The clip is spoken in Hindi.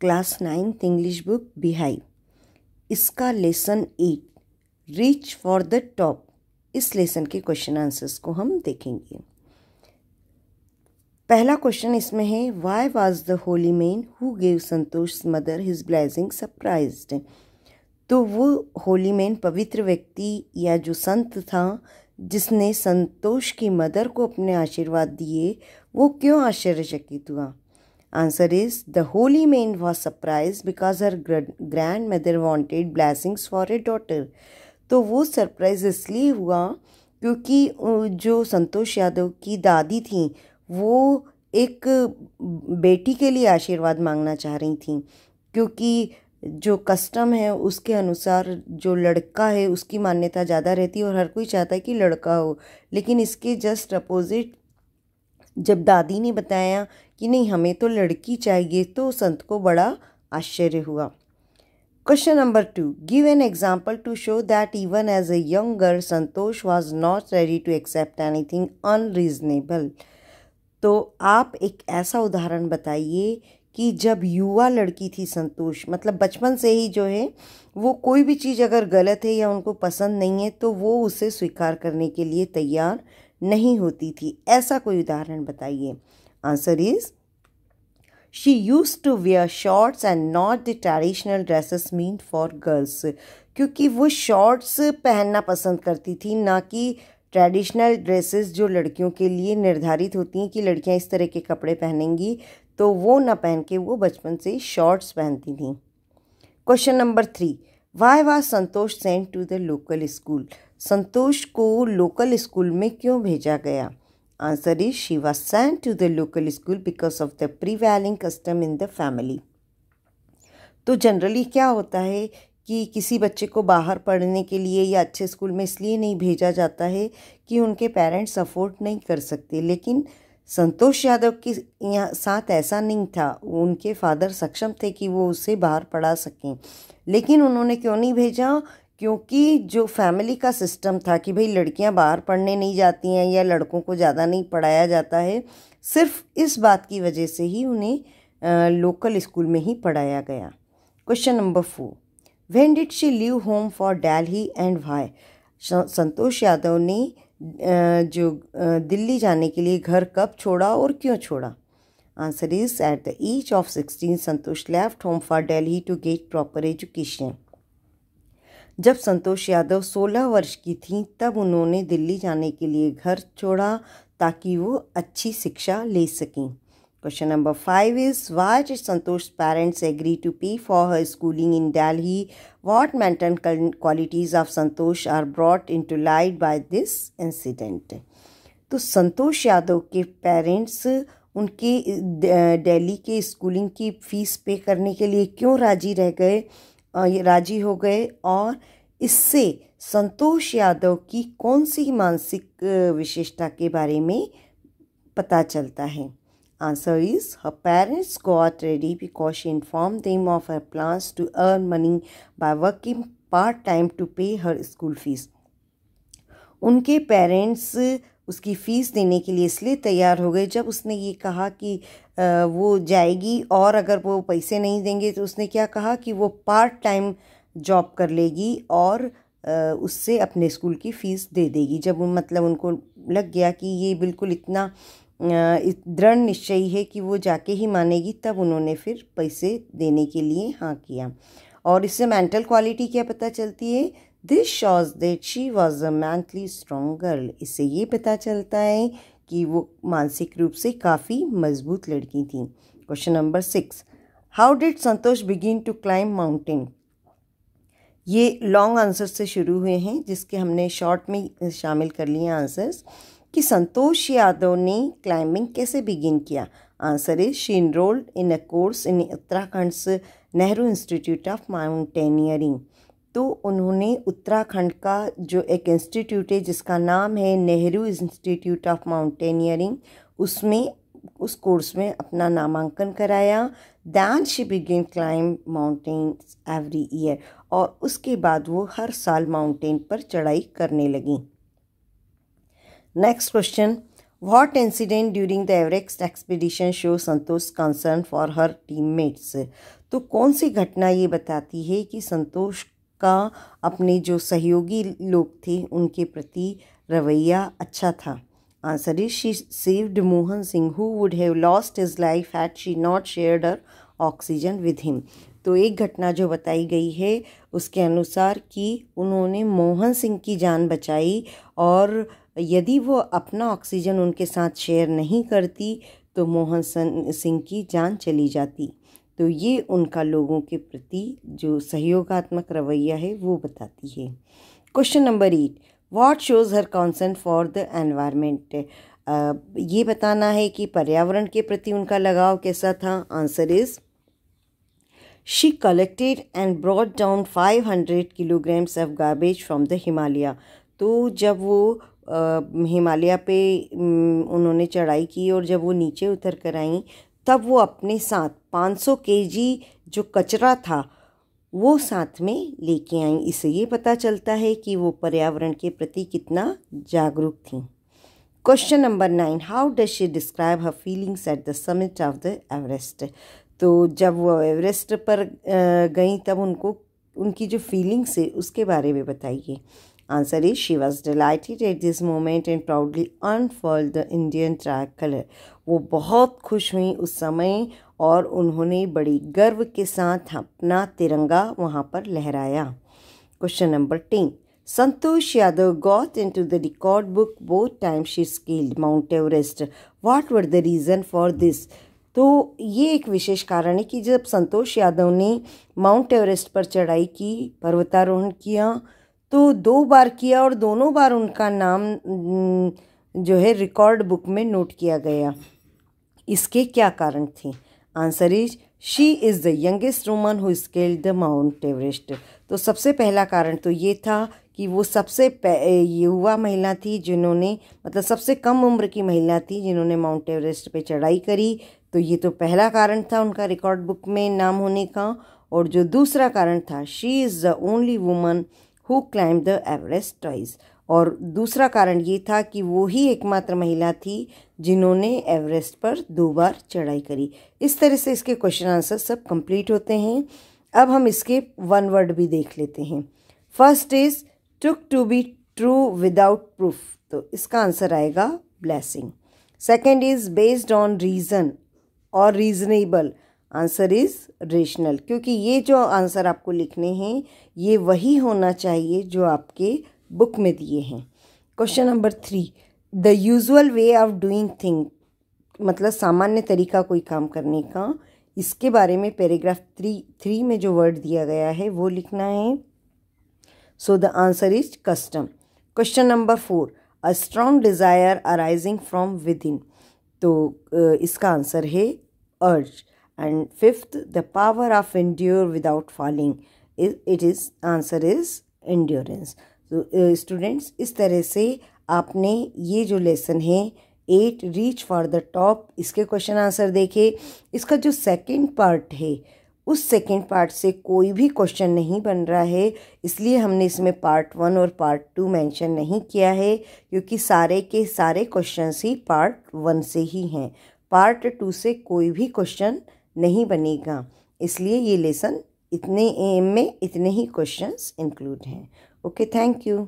Class 9th English book Beehive, इसका lesson 8 reach for the top, इस लेसन के क्वेश्चन आंसर्स को हम देखेंगे। पहला क्वेश्चन इसमें है, why was the holy man who gave Santosh mother his blessing surprised. तो वो होली मैन पवित्र व्यक्ति या जो संत था जिसने संतोष की मदर को अपने आशीर्वाद दिए, वो क्यों आश्चर्यचकित हुआ? Answer is the holy man was surprise because her grand mother wanted blessings for a daughter. तो वो सरप्राइज इसलिए हुआ क्योंकि जो संतोष यादव की दादी थी वो एक बेटी के लिए आशीर्वाद मांगना चाह रही थी, क्योंकि जो कस्टम है उसके अनुसार जो लड़का है उसकी मान्यता ज़्यादा रहती है और हर कोई चाहता है कि लड़का हो। लेकिन इसके जस्ट अपोजिट जब दादी ने बताया कि नहीं हमें तो लड़की चाहिए, तो संत को बड़ा आश्चर्य हुआ। Question number 2, give an example to show that even as a young girl Santosh was not ready to accept anything unreasonable. तो आप एक ऐसा उदाहरण बताइए कि जब युवा लड़की थी संतोष, मतलब बचपन से ही जो है वो कोई भी चीज़ अगर गलत है या उनको पसंद नहीं है तो वो उसे स्वीकार करने के लिए तैयार नहीं होती थी। ऐसा कोई उदाहरण बताइए। Answer is she used to wear shorts and not the traditional dresses mean for girls, क्योंकि वो शॉर्ट्स पहनना पसंद करती थी, ना कि ट्रेडिशनल ड्रेसेस जो लड़कियों के लिए निर्धारित होती हैं कि लड़कियां इस तरह के कपड़े पहनेंगी, तो वो ना पहन के वो बचपन से शॉर्ट्स पहनती थी। Question number 3, why was Santosh sent to the local school. Santosh को लोकल स्कूल में क्यों भेजा गया? Answer is she was sent to the local school because of the prevailing custom in the family. तो जनरली क्या होता है कि किसी बच्चे को बाहर पढ़ने के लिए या अच्छे स्कूल में इसलिए नहीं भेजा जाता है कि उनके पेरेंट्स अफोर्ड नहीं कर सकते, लेकिन संतोष यादव के यहाँ साथ ऐसा नहीं था। उनके फादर सक्षम थे कि वो उसे बाहर पढ़ा सकें, लेकिन उन्होंने क्यों नहीं भेजा? क्योंकि जो फैमिली का सिस्टम था कि भाई लड़कियां बाहर पढ़ने नहीं जाती हैं या लड़कों को ज़्यादा नहीं पढ़ाया जाता है, सिर्फ इस बात की वजह से ही उन्हें लोकल स्कूल में ही पढ़ाया गया। Question number 4, when did she leave home for Delhi and why. Santosh Yadav ने जो दिल्ली जाने के लिए घर कब छोड़ा और क्यों छोड़ा? Answer is at the age of 16 Santosh left home for Delhi to get proper education. जब संतोष यादव 16 वर्ष की थी तब उन्होंने दिल्ली जाने के लिए घर छोड़ा ताकि वो अच्छी शिक्षा ले सकें। Question number 5 is, why did Santosh's parents agree to pay for her schooling in Delhi? What mental qualities of Santosh are brought into light by this incident? तो संतोष यादव के पेरेंट्स उनके दिल्ली के स्कूलिंग की फ़ीस पे करने के लिए क्यों राजी हो गए और इससे संतोष यादव की कौन सी मानसिक विशेषता के बारे में पता चलता है? Answer is her parents got ready because she informed them of her plans to earn money by working part-time to pay her school fees. उनके पेरेंट्स उसकी फ़ीस देने के लिए इसलिए तैयार हो गए जब उसने ये कहा कि वो जाएगी और अगर वो पैसे नहीं देंगे तो उसने क्या कहा कि वो पार्ट टाइम जॉब कर लेगी और उससे अपने स्कूल की फ़ीस दे देगी। जब मतलब उनको लग गया कि ये बिल्कुल इतना दृढ़ निश्चयी है कि वो जाके ही मानेगी, तब उन्होंने फिर पैसे देने के लिए हाँ किया। और इससे मेंटल क्वालिटी क्या पता चलती है? This shows that she was a mentally strong girl. इससे ये पता चलता है कि वो मानसिक रूप से काफ़ी मजबूत लड़की थी। Question number 6, how did Santosh begin to climb mountain. ये लॉन्ग आंसर से शुरू हुए हैं जिसके हमने शॉर्ट में शामिल कर लिए आंसर्स कि संतोष यादव ने क्लाइंबिंग कैसे बिगिन किया। Answer is she enrolled in a course in Uttarakhand's Nehru institute of mountaineering. तो उन्होंने उत्तराखंड का जो एक इंस्टीट्यूट है जिसका नाम है नेहरू इंस्टीट्यूट ऑफ माउंटेनियरिंग, उसमें उस कोर्स में अपना नामांकन कराया। Then she begin climb mountains every year, और उसके बाद वो हर साल माउंटेन पर चढ़ाई करने लगी। Next question, What incident during the Everest expedition shows Santosh concern for her teammates? तो कौन सी घटना ये बताती है कि संतोष का अपने जो सहयोगी लोग थे उनके प्रति रवैया अच्छा था? Answer is she saved Mohan Singh who would have lost his life had she not shared her oxygen with him. तो एक घटना जो बताई गई है उसके अनुसार कि उन्होंने मोहन सिंह की जान बचाई और यदि वो अपना ऑक्सीजन उनके साथ शेयर नहीं करती तो मोहन सिंह की जान चली जाती। तो ये उनका लोगों के प्रति जो सहयोगात्मक रवैया है वो बताती है। Question number 8, what shows her concern for the environment? ये बताना है कि पर्यावरण के प्रति उनका लगाव कैसा था। Answer is she collected and brought down 500 kilograms of garbage from the Himalaya. तो जब वो हिमालय पे उन्होंने चढ़ाई की और जब वो नीचे उतर कर आई तब वो अपने साथ 500 kg जो कचरा था वो साथ में लेके आई। इससे ये पता चलता है कि वो पर्यावरण के प्रति कितना जागरूक थी। Question number 9, how does she describe her feelings at the summit of the Everest? तो जब वो एवरेस्ट पर गई तब उनकी जो फीलिंग्स है उसके बारे में बताइए। Answer is she was delighted at this moment and proudly unfurled the Indian tricolour. वो बहुत खुश हुई उस समय और उन्होंने बड़ी गर्व के साथ अपना तिरंगा वहाँ पर लहराया। Question number 10, Santosh Yadav got into the record book both time she scaled mount Everest. What were the reason for this? तो ये एक विशेष कारण है कि जब संतोष यादव ने माउंट एवरेस्ट पर चढ़ाई की, पर्वतारोहण किया, तो 2 बार किया और दोनों बार उनका नाम जो है रिकॉर्ड बुक में नोट किया गया। इसके क्या कारण थे? Answer is she is the youngest woman who scaled the mount Everest. तो सबसे पहला कारण तो ये था कि वो सबसे युवा महिला थी जिन्होंने, मतलब सबसे कम उम्र की महिला थी जिन्होंने माउंट एवरेस्ट पे चढ़ाई करी। तो ये तो पहला कारण था उनका रिकॉर्ड बुक में नाम होने का। और जो दूसरा कारण था, she is the only woman who climb the Everest twice. और दूसरा कारण ये था कि वो ही एकमात्र महिला थी जिन्होंने एवरेस्ट पर 2 बार चढ़ाई करी। इस तरह से इसके क्वेश्चन आंसर सब कंप्लीट होते हैं। अब हम इसके 1 वर्ड भी देख लेते हैं। First is took to be true without proof. तो इसका आंसर आएगा blessing. Second is based on reason और रीजनेबल। आंसर इज रेशनल, क्योंकि ये जो आंसर आपको लिखने हैं ये वही होना चाहिए जो आपके बुक में दिए हैं। Question number 3, the usual way of doing thing, मतलब सामान्य तरीका कोई काम करने का। इसके बारे में पैराग्राफ 3 में जो वर्ड दिया गया है वो लिखना है। So the answer is custom. Question number 4, a strong desire arising from with in. तो इसका आंसर है अर्ज। And 5th, the power of endure without falling. It is answer is endurance. तो स्टूडेंट्स, इस तरह से आपने ये जो लेसन है 8 रीच फॉर द टॉप, इसके क्वेश्चन आंसर देखे। इसका जो सेकंड पार्ट है उस सेकंड पार्ट से कोई भी क्वेश्चन नहीं बन रहा है, इसलिए हमने इसमें पार्ट 1 और पार्ट 2 मेंशन नहीं किया है, क्योंकि सारे के सारे क्वेश्चंस ही पार्ट 1 से ही हैं। पार्ट 2 से कोई भी क्वेश्चन नहीं बनेगा, इसलिए ये लेसन इतने में इतने ही क्वेश्चंस इंक्लूड हैं। Okay, thank you.